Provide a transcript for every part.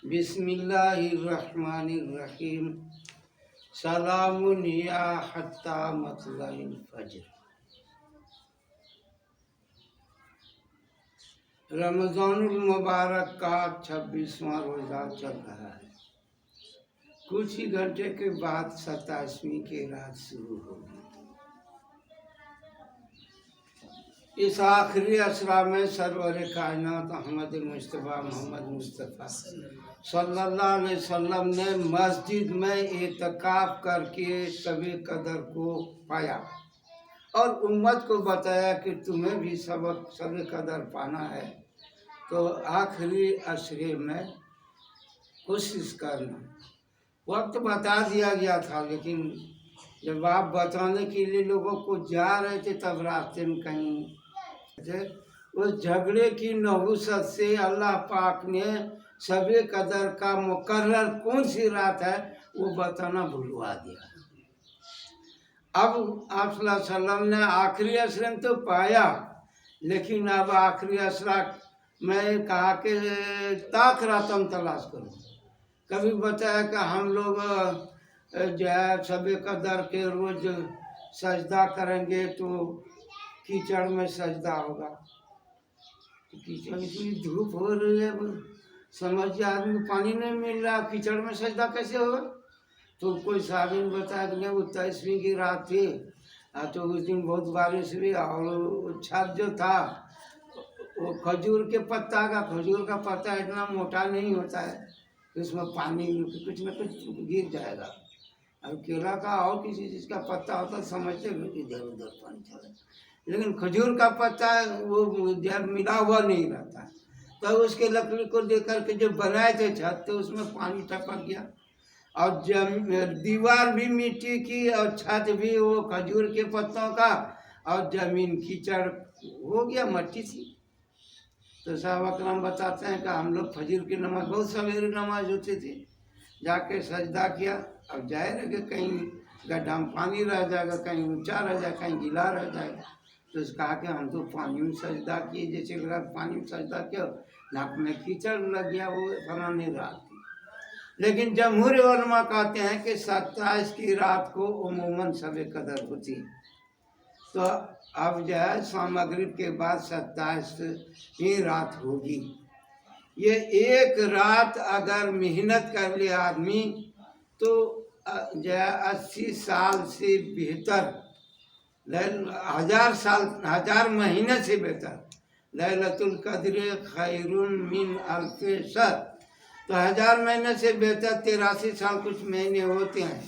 بسم اللہ الرحمن الرحیم سلام یا حتی مطلع الفجر۔ رمضان المبارک کا 26واں روزہ چل رہا ہے۔ کچھ ہی گھنٹے کے بعد 27ویں کی رات شروع ہوگی۔ اس آخری اسرا میں سرور کائنات احمد مصطفیٰ محمد مصطفیٰ صلی اللہ علیہ وسلم نے مسجد میں اعتکاف کر کے شب قدر کو پایا اور امت کو بتایا کہ تمہیں بھی شب قدر پانا ہے تو آخری عشرے میں کوشش کرنا۔ وقت بتا دیا گیا تھا، لیکن جب آپ بتانے کے لیے لوگوں کو جا رہے تھے تب راستے میں کہیں اس جھگڑے کی نحوست سے اللہ پاک نے شب قدر کا مقرر کون سی رات ہے وہ بتانا بھلوا دیا۔ اب آپ صلی اللہ علیہ وسلم نے آخری عشرے میں تو پایا، لیکن اب آخری عشرہ میں کہا کہ تاک راتم تلاش کرو۔ کبھی بتایا کہ ہم لوگ جو ہے شب قدر کے روز سجدہ کریں گے تو کیچڑ میں سجدہ ہوگا۔ کیچڑ اتنی دھوپ ہو رہی ہے، سمجھ آدمی پانی نہیں مل رہا، کیچڑ میں سجدہ کیسے ہوگا؟ تو کوئی صحابی نے بتایا کہ نہیں، وہ 23ویں کی رات تھی تو اس دن بہت بارش ہوئی اور چھت جو تھا وہ کھجور کے پتا کا، کھجور کا پتا اتنا موٹا نہیں ہوتا ہے کہ اس میں پانی کچھ نہ کچھ گر جائے گا۔ اور کیلا کا اور کسی چیز کا پتا ہوتا سمجھتے ادھر ادھر پانی چلے، لیکن کھجور کا پتا وہ جب ملا ہوا نہیں رہتا، تو اس کے لکڑی کو دے کر کے جو بنائے تھے چھت تو اس میں پانی ٹپک گیا، اور دیوار بھی مٹی کی اور چھت بھی وہ کھجور کے پتوں کا اور زمین کیچڑ ہو گیا، مٹی تھی۔ تو صحابہ کرام بتاتے ہیں کہ ہم لوگ فجر کی نماز بہت سویرے نماز ہوتی تھی، جا کے سجدہ کیا۔ اب ظاہر ہے کہ کہیں گڈھا میں پانی رہ جائے گا، کہیں اونچا رہ جائے گا، کہیں گیلا رہ جائے گا، تو اس کہا کہ ہم تو پانی میں سجدہ کیے، جیسے پانی میں سجدہ کیا ناک میں کیچڑ لگ گیا، وہ فلاں نہیں رات تھی۔ لیکن جمہور علماء کہتے ہیں کہ 27 کی رات کو عموماً شب قدر ہوتی، تو اب جو ہے مغرب کے بعد 27ویں رات ہوگی۔ یہ ایک رات اگر محنت کر لے آدمی تو جو ہے 80 سال سے بہتر، 1000 مہینے سے بہتر۔ لیلۃ القدر خیر من الف شہر، تو 1000 مہینے سے بہتر 83 سال کچھ مہینے ہوتے ہیں۔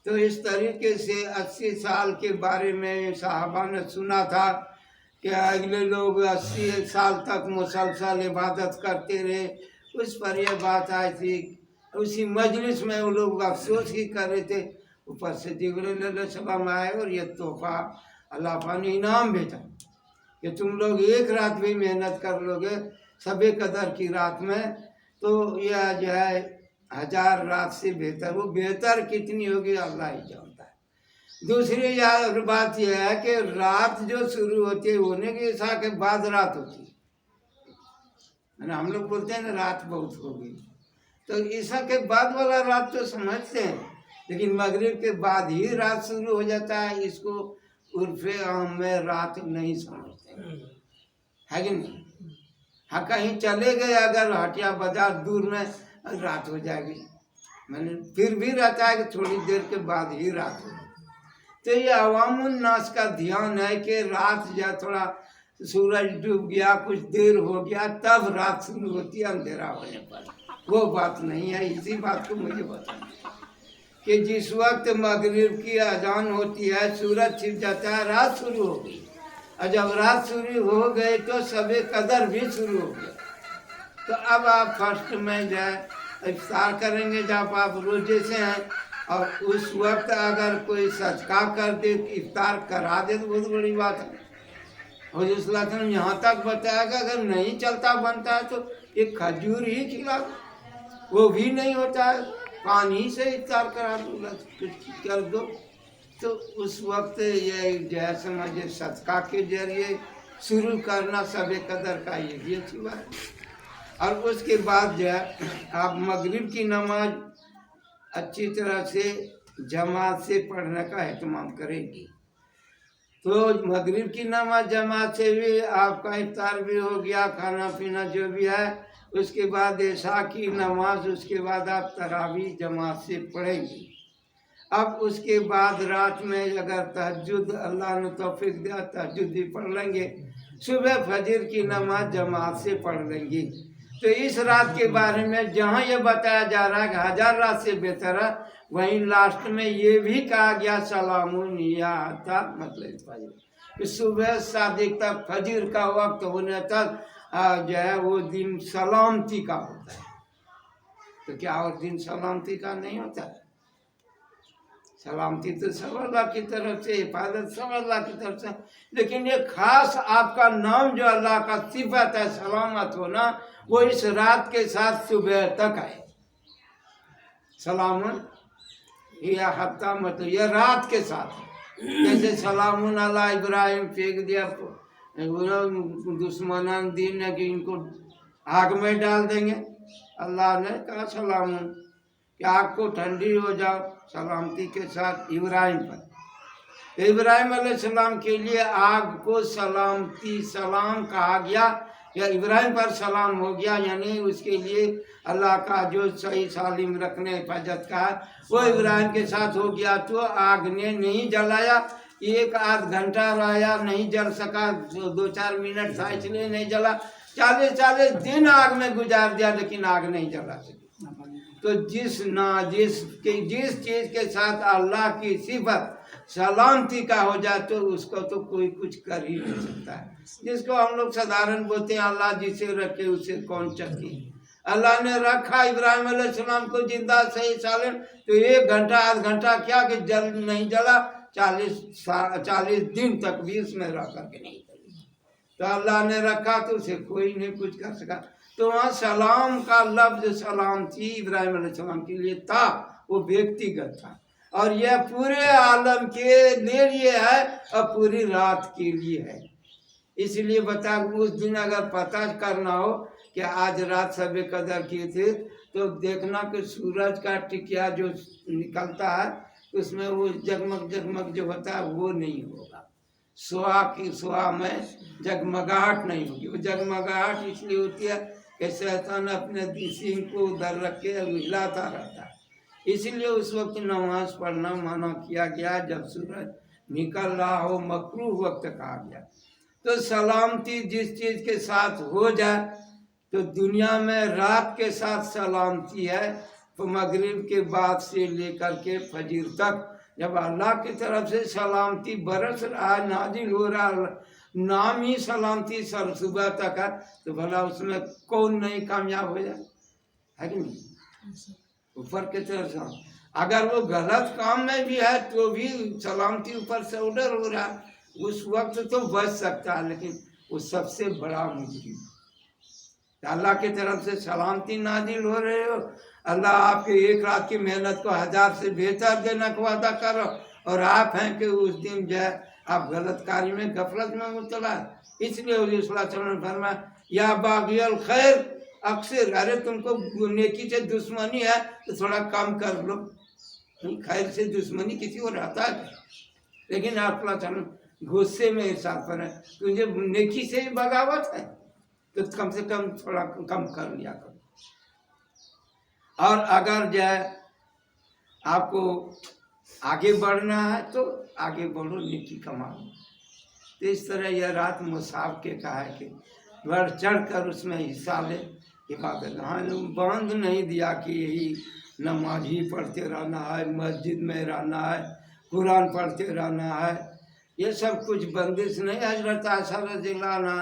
تو اس طریقے سے 80 سال کے بارے میں صحابہ نے سنا تھا کہ اگلے لوگ 80 سال تک مسلسل عبادت کرتے رہے، اس پر یہ بات آئی تھی۔ اسی مجلس میں وہ لوگ افسوس ہی کر رہے تھے، اوپر سے جبرائیل علیہ السلام آئے اور یہ تحفہ اللہ پاک نے انعام بھیجا کہ تم لوگ ایک رات بھی محنت کر لو گے شب قدر کی رات میں تو یہ جو ہے 1000 رات سے بہتر۔ وہ بہتر کتنی ہوگی اللہ ہی جانتا ہے۔ دوسری بات یہ ہے کہ رات جو شروع ہوتی ہے ہونے کے عشاء کے بعد رات ہوتی ہے، ہم لوگ بولتے ہیں نا رات بہت ہوگی، تو عشاء کے بعد والا رات تو سمجھتے ہیں، لیکن مغرب کے بعد ہی رات شروع ہو جاتا ہے، اس کو عرف عام میں رات نہیں سمجھتے ہے کہ نہیں۔ ہاں کہیں چلے گئے اگر ہٹیا بازار دور میں رات ہو جائے گی، پھر بھی رہتا ہے کہ تھوڑی دیر کے بعد ہی رات ہو۔ تو یہ عوام الناس کا دھیان ہے کہ رات جب تھوڑا سورج ڈوب گیا کچھ دیر ہو گیا تب رات شروع ہوتی ہے اندھیرا ہونے پر، وہ بات نہیں ہے۔ اسی بات کو مجھے بتانا کہ جس وقت مغرب کی اذان ہوتی ہے سورج چھپ جاتا ہے رات شروع ہو گئی، اور جب رات شروع ہو گئی تو شب قدر بھی شروع ہو گیا۔ تو اب آپ فرسٹ میں جو ہے افطار کریں گے جب آپ روزے سے ہیں، اور اس وقت اگر کوئی صدقہ کر دے افطار کرا دے تو بہت بڑی بات ہے۔ حضور صلی اللہ علیہ وسلم یہاں تک بتایا کہ اگر نہیں چلتا بنتا ہے تو ایک کھجور ہی کھلا دو، وہ بھی نہیں ہوتا ہے پانی سے افطار کرا دو، کچھ کر دو۔ تو اس وقت یہ جیسے سمجھے صدقہ کے ذریعے شروع کرنا شب قدر کا یہ بھی اچھی بات ہے۔ اور اس کے بعد جو ہے آپ مغرب کی نماز اچھی طرح سے جماعت سے پڑھنے کا اہتمام کریں گی تو مغرب کی نماز جماعت سے بھی آپ کا افطار بھی ہو گیا، کھانا پینا جو بھی ہے، اس کے بعد عشاء کی نماز، اس کے بعد آپ تراویح جماعت سے پڑھیں گی۔ اب اس کے بعد رات میں اگر تہجد اللہ نے توفیق دیا تہجد بھی پڑھ لیں گے، صبح فجر کی نماز جماعت سے پڑھ لیں گی۔ تو اس رات کے بارے میں جہاں یہ بتایا جا رہا ہے کہ 1000 رات سے بہتر ہے، وہیں لاسٹ میں یہ بھی کہا گیا سلام یا تھا، مطلب فجر کہ صبح صادق تک فجر کا وقت ہونے تک جو ہے وہ دن سلامتی کا ہوتا ہے۔ تو کیا اور دن سلامتی کا نہیں ہوتا؟ سلامتی تو سب اللہ کی طرف سے، حفاظت سب اللہ کی طرف سے، لیکن یہ خاص آپ کا نام جو اللہ کا صفت ہے سلامت ہونا، وہ اس رات کے ساتھ صبح تک ہے۔ سلام یہ ہفتہ مطلب یہ رات کے ساتھ ہے۔ جیسے سلام علی ابراہیم پھینک دیا دشمنان دین نے کہ ان کو آگ میں ڈال دیں گے، اللہ نے کہا سلام کہ آگ کو ٹھنڈی ہو جاؤ سلامتی کے ساتھ ابراہیم پر۔ ابراہیم علیہ السلام کے لیے آگ کو سلامتی سلام کہا گیا، یا ابراہیم پر سلام ہو گیا، یعنی اس کے لیے اللہ کا جو صحیح سالم رکھنے حفاظت کا ہے وہ ابراہیم کے ساتھ ہو گیا۔ تو آگ نے نہیں جلایا، 1 آدھ گھنٹہ رہا نہیں جل سکا، 2-4 منٹ تھا اس لیے نہیں جلا، 40 دن آگ میں گزار دیا لیکن آگ نہیں جلا سکی۔ تو جس چیز کے ساتھ اللہ کی صفت سلامتی کا ہو جائے تو اس کو تو کوئی کچھ کر ہی نہیں سکتا ہے۔ جس کو ہم لوگ سدھارن بولتے ہیں اللہ جسے رکھے اسے کون چکی، اللہ نے رکھا ابراہیم علیہ السلام کو زندہ صحیح سالم، تو 1 گھنٹہ 1/2 گھنٹہ کیا کہ جل نہیں جلا، 40 دن تک بھی اس میں رہ کر کے نہیں جلی۔ تو اللہ نے رکھا تو اسے کوئی نہیں کچھ کر سکا۔ تو وہاں سلام کا لفظ سلامتی ابراہیم علیہ السلام کے لیے تھا، وہ ویکتیگت تھا، اور یہ پورے عالم کے لیے ہے اور پوری رات کے لیے ہے۔ اس لیے بتا اس دن اگر پتہ کرنا ہو کہ آج رات شب قدر کیے تھے تو دیکھنا کہ سورج کا ٹکیا جو نکلتا ہے اس میں وہ جگمگ جگمگ جو ہوتا ہے وہ نہیں ہوگا، سوا میں جگمگاہٹ نہیں ہوگی۔ وہ جگمگاہٹ اس لیے ہوتی ہے کہ شیطان اپنے سینگ کو ادھر رکھ کے ہلاتا رہتا ہے، اس لیے اس وقت نماز پڑھنا منع کیا گیا جب سورج نکل رہا ہو، مکروہ وقت کہا گیا۔ تو سلامتی جس چیز کے ساتھ ہو جائے، تو دنیا میں رات کے ساتھ سلامتی ہے، تو مغرب کے بعد سے لے کر کے فجر تک جب اللہ کی طرف سے سلامتی برس رہا ہے، نازل ہو رہا ہے، نام ہی سلامتی سر صبح تک ہے، تو بھلا اس میں کون نہیں کامیاب ہو جائے، ہے کہ نہیں؟ اوپر کی طرف سے اگر وہ غلط کام میں بھی ہے تو بھی سلامتی اوپر سے آرڈر ہو رہا ہے، اس وقت تو بچ سکتا ہے، لیکن وہ سب سے بڑا مجرم، اللہ کی طرف سے سلامتی نازل ہو رہے ہو، اللہ آپ کے 1 رات کی محنت کو 1000 سے بہتر دینے کا وعدہ کرو، اور آپ ہیں کہ اس دن جو ہے آپ غلط کاری میں غفلت میں مبتلا ہے۔ اس لیے حضور صلی اللہ علیہ وسلم نے فرمایا یا باغی الخیر اکثر، ارے تم کو نیکی سے دشمنی ہے تو تھوڑا کم کر لو، خیر سے دشمنی کسی کو رہتا ہے، لیکن آپ صلی اللہ علیہ وسلم غصے میں ارشاد فرمایا تجھے نیکی سے بھی بغاوت ہے تو کم سے کم تھوڑا کم کر لیا کرو۔ اور اگر جو ہے آپ کو آگے بڑھنا ہے تو آگے بڑھو، نیکی کماؤ۔ تو اس طرح یہ رات مسابقے کا ہے کہ بڑھ چڑھ کر اس میں حصہ لے، عبادت باندھ نہیں دیا کہ یہی نماز ہی پڑھتے رہنا ہے، مسجد میں رہنا ہے، قرآن پڑھتے رہنا ہے، یہ سب کچھ بندش نہیں۔ حضرت عائشہ رضی اللہ عنہ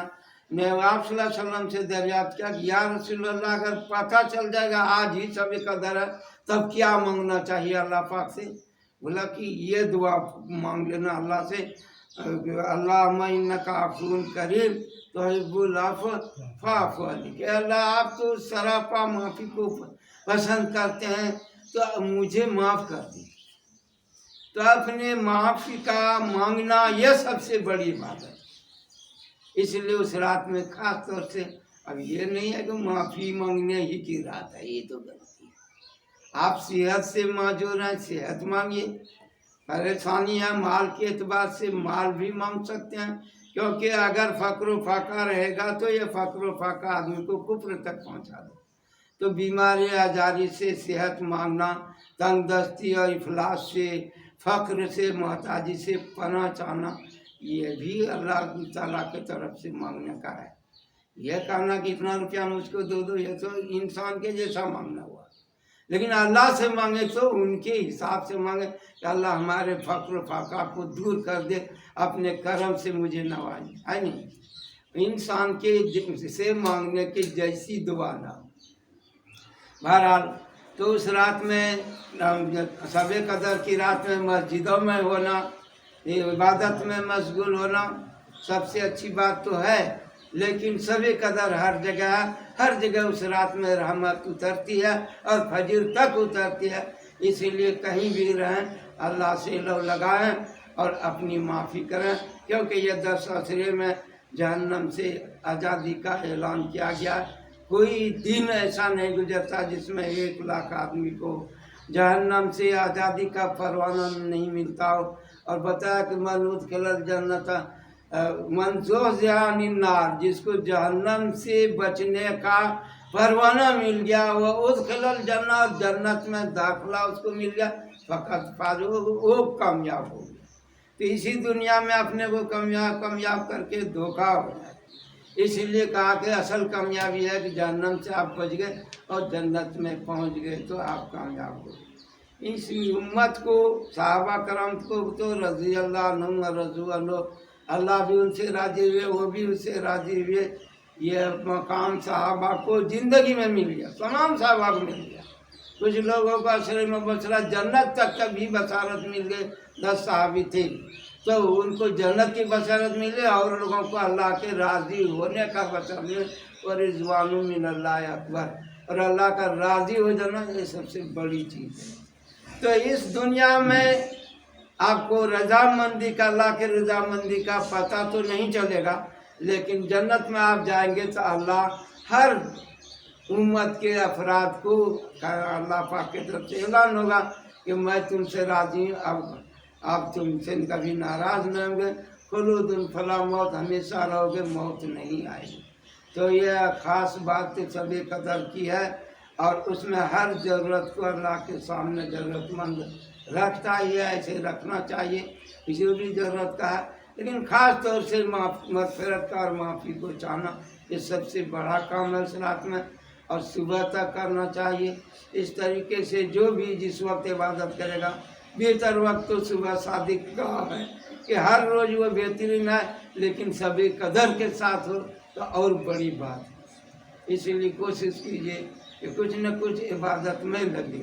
نے آپ صلی اللہ علیہ وسلم سے دریافت کیا کہ یا رسول اللہ اگر پتہ چل جائے گا آج ہی شب قدر ہے تب کیا مانگنا چاہیے اللہ پاک سے؟ بولا کہ یہ دعا مانگ لینا اللہ سے، اللہم انکا عفو کریم تحب العفو فاعف عنی، کہ اللہ آپ تو سراپا معافی کو پسند کرتے ہیں تو مجھے معاف کر دی۔ تو اپنے معافی کا مانگنا یہ سب سے بڑی بات ہے، اس لیے اس رات میں خاص طور سے اب یہ نہیں ہے کہ معافی مانگنے ہی کی رات ہے، یہ تو غلطی ہے۔ آپ صحت سے معذور ہیں، صحت مانگیے، پریشانی ہے مال کے اعتبار سے مال بھی مانگ سکتے ہیں، کیونکہ اگر فقر و فاقہ رہے گا تو یہ فقر و فاقہ آدمی کو کفر تک پہنچا دے۔ تو بیماری آزاری سے صحت مانگنا، تنگ دستی اور افلاس سے، فقر سے، محتاجی سے پناہ چاہنا، یہ بھی اللہ تعالیٰ کی طرف سے مانگنے کا ہے۔ یہ کہنا کہ اتنا روپیہ مجھ کو دو دو، یہ تو انسان کے جیسا مانگنا ہوا۔ لیکن اللہ سے مانگے تو ان کے حساب سے مانگے کہ اللہ ہمارے فقر و فاقہ کو دور کر دے، اپنے کرم سے مجھے نوازے، ہے نہیں؟ انسان کے سے مانگنے کی جیسی دعا نہ ہو۔ بہرحال تو اس رات میں، شب قدر کی رات میں مسجدوں میں ہونا، عبادت میں مشغول ہونا سب سے اچھی بات تو ہے، لیکن شب قدر ہر جگہ اس رات میں رحمت اترتی ہے اور فجر تک اترتی ہے۔ اسی لیے کہیں بھی رہیں اللہ سے لو لگائیں اور اپنی معافی کریں، کیونکہ یہ 10 عشرے میں جہنم سے آزادی کا اعلان کیا گیا ہے۔ کوئی دن ایسا نہیں گزرتا جس میں 1 لاکھ آدمی کو جہنم سے آزادی کا پروانہ نہیں ملتا ہو، اور بتایا کہ من ادخل الجنت من زحزح عن النار، جس کو جہنم سے بچنے کا پروانہ مل گیا، وہ ادخل الجنت، جنت میں داخلہ اس کو مل گیا، فقط فاز، وہ کامیاب ہو گیا۔ تو اسی دنیا میں اپنے کو کامیاب کر کے دھوکہ ہو جائے۔ اس لیے کہا کہ اصل کامیابی ہے کہ جہنم سے آپ بچ گئے اور جنت میں پہنچ گئے تو آپ کامیاب ہو گئے۔ اس امت کو، صحابہ کرام کو تو رضی اللہ عنہم ورضوا عنہ، اللہ بھی ان سے راضی ہوئے، وہ بھی ان سے راضی ہوئے۔ یہ مقام صحابہ کو زندگی میں مل گیا، تمام صحابہ کو مل گیا۔ کچھ لوگوں کو عشرے مبشرہ جنت تک کا بھی بشارت مل گئی، 10 صحابی تھے تو ان کو جنت کی بشارت ملے، اور لوگوں کو اللہ کے راضی ہونے کا بشارت ملے، اور رضوان من اللہ اکبر، اور اللہ کا راضی ہو جانا یہ سب سے بڑی چیز ہے۔ تو اس دنیا میں آپ کو رضامندی کا، اللہ کے رضامندی کا پتہ تو نہیں چلے گا، لیکن جنت میں آپ جائیں گے تو اللہ ہر امت کے افراد کو، اللہ پاک کی طرف سے اعلان ہوگا کہ میں تم سے راضی ہوں، اب تم سے کبھی ناراض نہ ہوں گے، خلود فلا موت، ہمیشہ رہو گے، موت نہیں آئے گی۔ تو یہ خاص بات شب قدر کی ہے، اور اس میں ہر ضرورت کو اللہ کے سامنے ضرورت مند رکھتا ہی ہے، ایسے رکھنا چاہیے، کسی بھی ضرورت کا ہے، لیکن خاص طور سے مغفرت کا اور معافی کو چاہنا یہ سب سے بڑا کام ہے اس رات میں، اور صبح تک کرنا چاہیے۔ اس طریقے سے جو بھی جس وقت عبادت کرے گا، بہتر وقت تو صبح صادق کا ہے کہ ہر روز وہ بہترین ہے، لیکن شب قدر کے ساتھ ہو تو اور بڑی بات ہے۔ اسی لیے کوشش کیجیے کہ کچھ نہ کچھ عبادت میں لگے،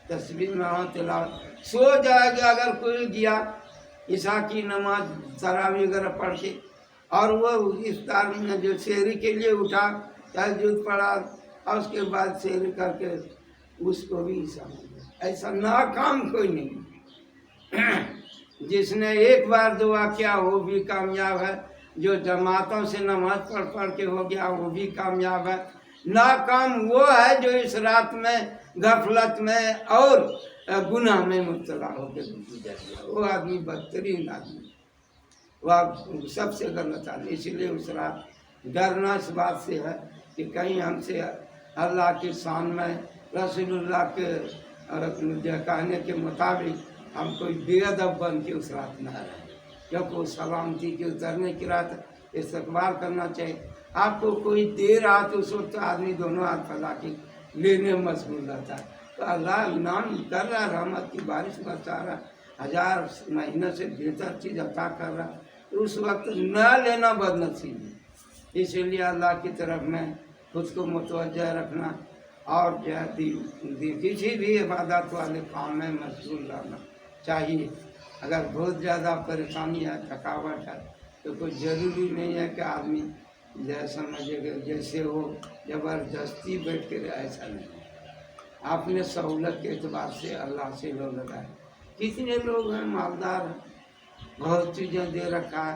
تسبیح میں ہو، تلاوت، سو جائے گا اگر کوئی گیا عشاء کی نماز تراویح وغیرہ پڑھ کے، اور وہ افطار میں جو سحری کے لیے اٹھا، تہجد پڑھا، اور اس کے بعد سحری کر کے اس کو بھی ایسا ناکام کوئی نہیں۔ جس نے ایک بار دعا کیا وہ بھی کامیاب ہے، جو جماعتوں سے نماز پڑھ کے ہو گیا وہ بھی کامیاب ہے۔ ناکام وہ ہے جو اس رات میں غفلت میں اور گناہ میں مبتلا ہو کے گزر گیا، وہ آدمی بدترین آدمی، وہ سب سے غلط آدمی۔ اسی لیے اس رات ڈرنا اس بات سے ہے کہ کہیں ہم سے اللہ کی شان میں، رسول اللہ کے کہنے کے مطابق ہم کوئی بے ادب بن کے اس رات نہ رہے، کیونکہ وہ سلامتی کے اترنے کی رات استقبال کرنا چاہیے۔ آپ کو کوئی دے رہا تو اس وقت آدمی دونوں ہاتھ پھیلا کے لینے مشغول رہتا ہے، تو اللہ انعام کر رہا، رحمت کی بارش برسا رہا، 1000 مہینوں سے بہتر چیز عطا کر رہا، تو اس وقت نہ لینا بدنصیبی ہے۔ اسی لیے اللہ کی طرف میں خود کو متوجہ رکھنا، اور جو ہے کسی بھی عبادت والے کام میں مشغول رہنا چاہیے۔ اگر بہت زیادہ پریشانی ہے، تھکاوٹ ہے، تو کوئی ضروری نہیں ہے کہ آدمی جیسا سمجھے گا جیسے وہ زبردستی بیٹھ کے، ایسا نہیں۔ آپ نے سہولت کے اعتبار سے اللہ سے لو لگائے۔ کتنے لوگ ہیں مالدار ہیں، بہت چیزیں دے رکھا ہے،